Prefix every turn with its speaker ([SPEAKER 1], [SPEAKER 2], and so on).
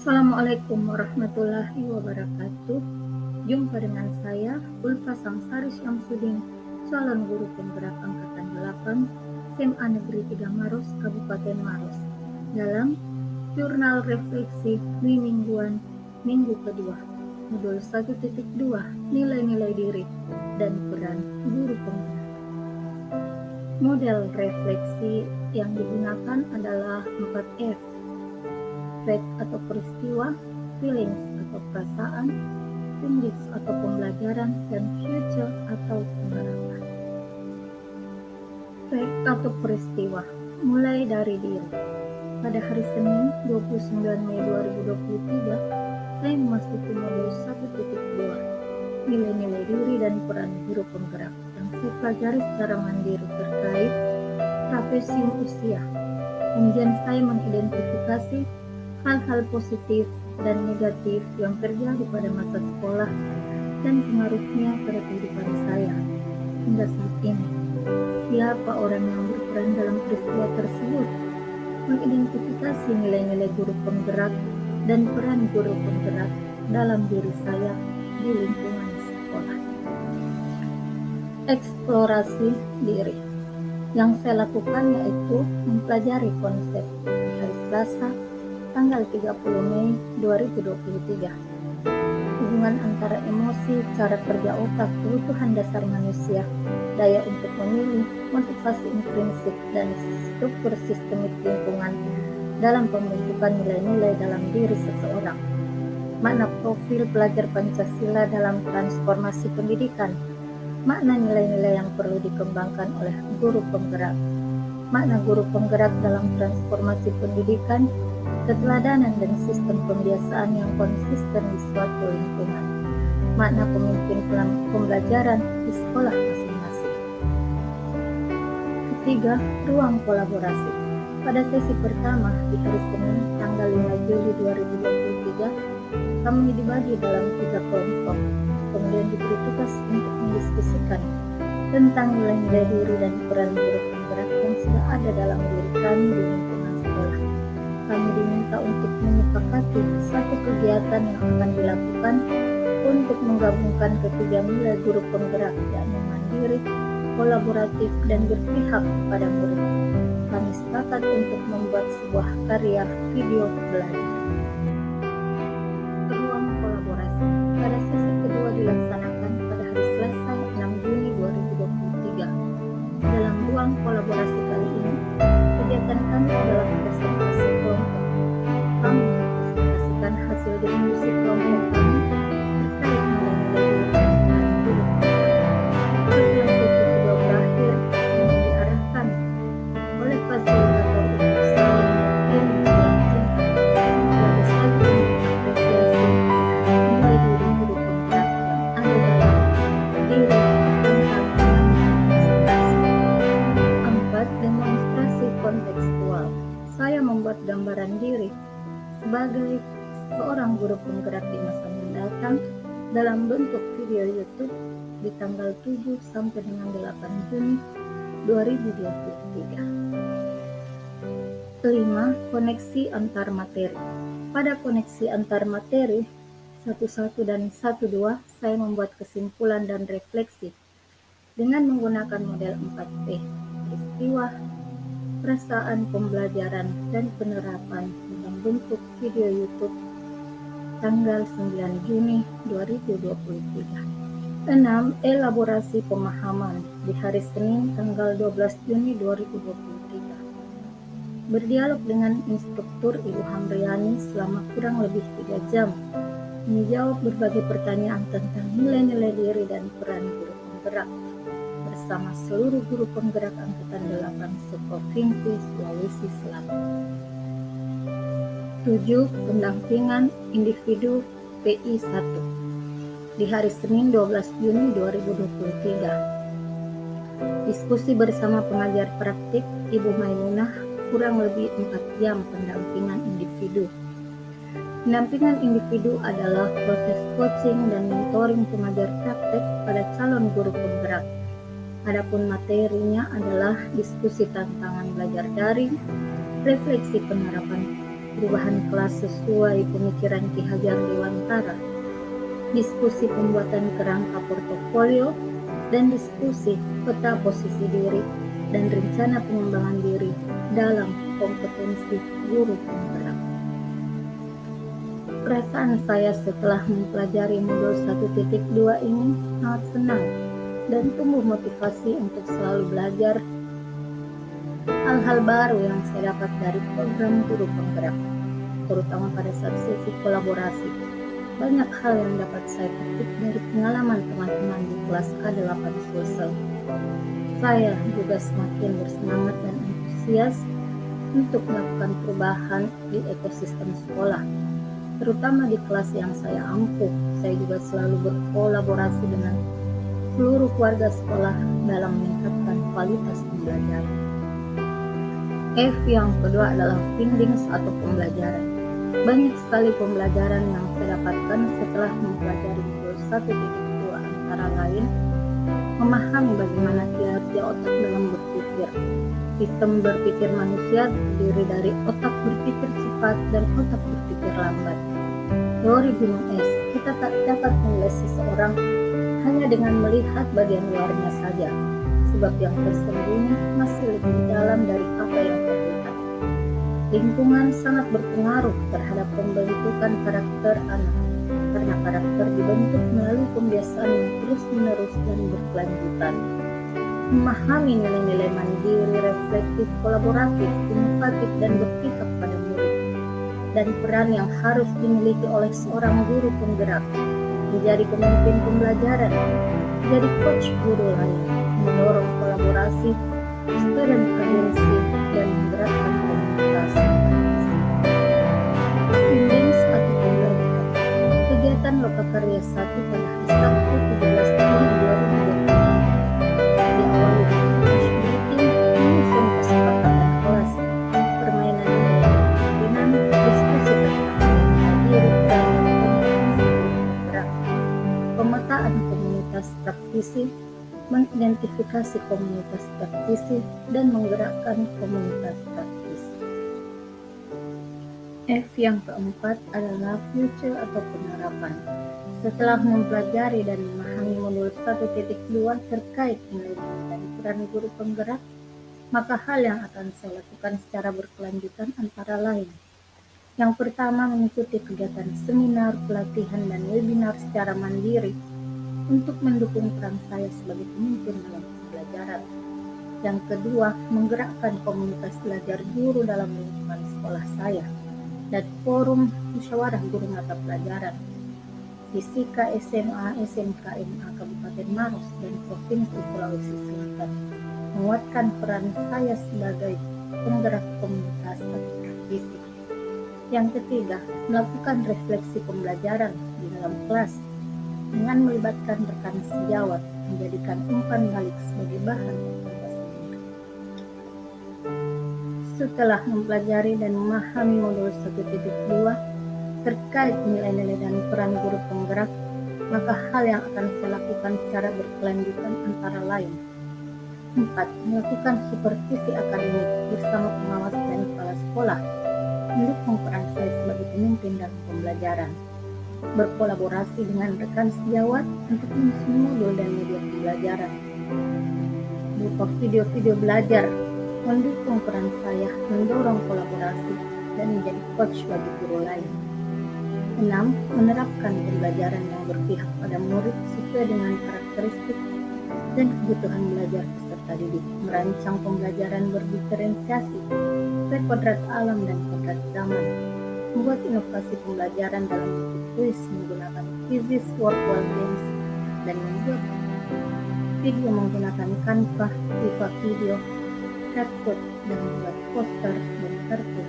[SPEAKER 1] Assalamualaikum warahmatullahi wabarakatuh. Jumpa dengan saya, Ulfa Samsari Syamsuddin, calon guru penggerak Angkatan 8, SMA Negeri 3 Maros, Kabupaten Maros, dalam Jurnal Refleksi Mingguan Minggu kedua, Modul 1.2, Nilai-nilai diri dan peran guru penggerak. Model refleksi yang digunakan adalah 4F. Fact atau peristiwa, feelings atau perasaan, findings atau pembelajaran, dan future atau pengharapan. Fact atau peristiwa, mulai dari diri. Pada hari Senin 29 Mei 2023, saya memasuki modul 1.2, nilai-nilai diri dan peran guru penggerak yang saya pelajari secara mandiri terkait trapesium usia. Kemudian saya mengidentifikasi hal-hal positif dan negatif yang terjadi pada masa sekolah dan pengaruhnya pada kehidupan saya hingga saat ini. Siapa orang yang berperan dalam peristiwa tersebut? Mengidentifikasi nilai-nilai guru penggerak dan peran guru penggerak dalam diri saya di lingkungan sekolah. Eksplorasi diri. Yang saya lakukan yaitu mempelajari konsep di hari Selasa tanggal 30 Mei 2023. Hubungan antara emosi, cara kerja otak, kebutuhan dasar manusia, daya untuk memilih, motivasi intrinsik, dan struktur sistemik lingkungan dalam pembentukan nilai-nilai dalam diri seseorang. Makna profil pelajar Pancasila dalam transformasi pendidikan. Makna nilai-nilai yang perlu dikembangkan oleh guru penggerak. Makna guru penggerak dalam transformasi pendidikan, keteladanan dan sistem pembiasaan yang konsisten di suatu lingkungan. Makna pemimpin pembelajaran di sekolah masing-masing. Ketiga, ruang kolaborasi. Pada sesi pertama di hari Senin tanggal 5 Juli 2023, kami dibagi dalam 3 kelompok. Kemudian diberi tugas untuk mendiskusikan tentang nilai-nilai diri dan peran guru penggerak yang sudah ada dalam diri kami di lingkungan sekolah. Kami diminta untuk menyepakati satu kegiatan yang akan dilakukan untuk menggabungkan ketiga nilai guru penggerak, yakni mandiri, kolaboratif, dan berpihak kepada murid. Kami sepakat untuk membuat sebuah karya video belajar. Ruang kolaborasi. Pada sesi kedua dilaksanakan pada hari Selasa 6 Juni 2023. Dalam ruang kolaborasi kali ini, kegiatan kami adalah presentasi kelompok. Kami mempresentasikan hasil diskusi kelompok kami terkait nilai-nilai diri dan peran guru penggerak. Setelah sesi kedua berakhir, yang diarahkan oleh fasilitator untuk saling mengirim surat cinta bagi saling mengapresiasi nilai diri guru penggerak yang ada dalam diri tentang penanganan inspirasi. 4. Demonstrasi kontekstual. Saya membuat gambaran diri sebagai seorang guru penggerak di masa mendatang dalam bentuk video YouTube di tanggal 7 sampai dengan 8 Juni 2023. 5. Koneksi antar materi. Pada koneksi antar materi 1.1 dan 1.2, saya membuat kesimpulan dan refleksi dengan menggunakan model 4P, peristiwa, perasaan, pembelajaran, dan penerapan dalam bentuk video YouTube tanggal 9 Juni 2023. 6. Elaborasi pemahaman di hari Senin tanggal 12 Juni 2023. Berdialog dengan instruktur Ibu Hamriani selama kurang lebih 3 jam, menjawab berbagai pertanyaan tentang nilai-nilai diri dan peran guru penggerak bersama seluruh guru penggerak Angkatan 8 seprovinsi Sulawesi Selatan. 7. Pendampingan individu PI1 di hari Senin 12 Juni 2023. Diskusi bersama pengajar praktik Ibu Maimunah, kurang lebih 4 jam pendampingan individu. Pendampingan individu adalah proses coaching dan mentoring pengajar praktik pada calon guru penggerak. Adapun materinya adalah diskusi tantangan belajar daring, refleksi penerapan perubahan kelas sesuai pemikiran Ki Hajar Dewantara, diskusi pembuatan kerangka portofolio, dan diskusi peta posisi diri dan rencana pengembangan diri dalam kompetensi guru penggerak. Perasaan saya setelah mempelajari modul 1.2 ini sangat senang dan tumbuh motivasi untuk selalu belajar hal-hal baru yang saya dapat dari program guru penggerak, terutama pada saat sesi kolaborasi. Banyak hal yang dapat saya petik dari pengalaman teman-teman di kelas K8 Sulsel. Saya juga semakin bersemangat dan antusias untuk melakukan perubahan di ekosistem sekolah, terutama di kelas yang saya ampuh. Saya juga selalu berkolaborasi dengan seluruh keluarga sekolah dalam meningkatkan kualitas pembelajaran. F yang kedua adalah findings atau pembelajaran. Banyak sekali pembelajaran yang saya dapatkan setelah mempelajari modul 1.2 antara lain memahami bagaimana kinerja otak dalam berpikir. Sistem berpikir manusia terdiri dari otak berpikir cepat dan otak berpikir lambat. Teori gunung es, kita tak dapat menilai seseorang hanya dengan melihat bagian luarnya saja, sebab yang tersembunyi masih lebih dalam dari apa yang terlihat. Lingkungan sangat berpengaruh terhadap pembentukan karakter anak, karena karakter dibentuk melalui pembiasaan yang terus-menerus dan berkelanjutan. Memahami nilai-nilai mandiri, reflektif, kolaboratif, inovatif, dan berpihak pada murid, dan peran yang harus dimiliki oleh seorang guru penggerak, menjadi pemimpin pembelajaran, menjadi coach guru lain, mendorong kolaborasi, student agency, dan menggerakkan komunitas. Findings atau pembelajaran. Kegiatan Lokakarya 1 pada hari Sabtu 17 Juni 2020 diawali dengan flash meeting, menyusun kesepakatan kelas, permainan kepemimpinan, diskusi tentang diri dan kompetensi bergerak, pemetaan komunitas praktisi, mengidentifikasi komunitas praktisi, dan menggerakkan komunitas praktisi. F yang keempat adalah future atau penerapan. Setelah mempelajari dan memahami modul 1.2 terkait nilai dan peran guru penggerak, maka hal yang akan saya lakukan secara berkelanjutan antara lain. Yang pertama, mengikuti kegiatan seminar, pelatihan, dan webinar secara mandiri untuk mendukung peran saya sebagai pemimpin dalam pembelajaran. Yang kedua, menggerakkan komunitas belajar guru dalam lingkungan sekolah saya dan forum musyawarah guru mata pelajaran, Fisika SMA, SMK MA Kabupaten Maros dan Provinsi Sulawesi Selatan, menguatkan peran saya sebagai penggerak komunitas atau praktisi. Yang ketiga, melakukan refleksi pembelajaran di dalam kelas dengan melibatkan rekan sejawat, menjadikan umpan balik sebagai bahan evaluasi. Setelah mempelajari dan memahami modul 1.2 terkait nilai-nilai dan peran guru penggerak, maka hal yang akan saya lakukan secara berkelanjutan antara lain. 4. Melakukan supervisi akademik bersama pengawas dan kepala sekolah, mendukung peran saya sebagai pemimpin dalam pembelajaran, berkolaborasi dengan rekan sejawat untuk menyusun modul dan media pembelajaran, berupa video-video belajar, mendukung peran saya, mendorong kolaborasi, dan menjadi coach bagi guru lain. 6. Menerapkan pembelajaran yang berpihak pada murid sesuai dengan karakteristik dan kebutuhan belajar peserta didik, merancang pembelajaran berdiferensiasi sesuai kodrat alam dan kodrat zaman, membuat inovasi pembelajaran dalam bentuk kuis menggunakan quizzes, workflow games, dan membuat video menggunakan Canva, Viva Video, CapCut, dan membuat poster dan kartun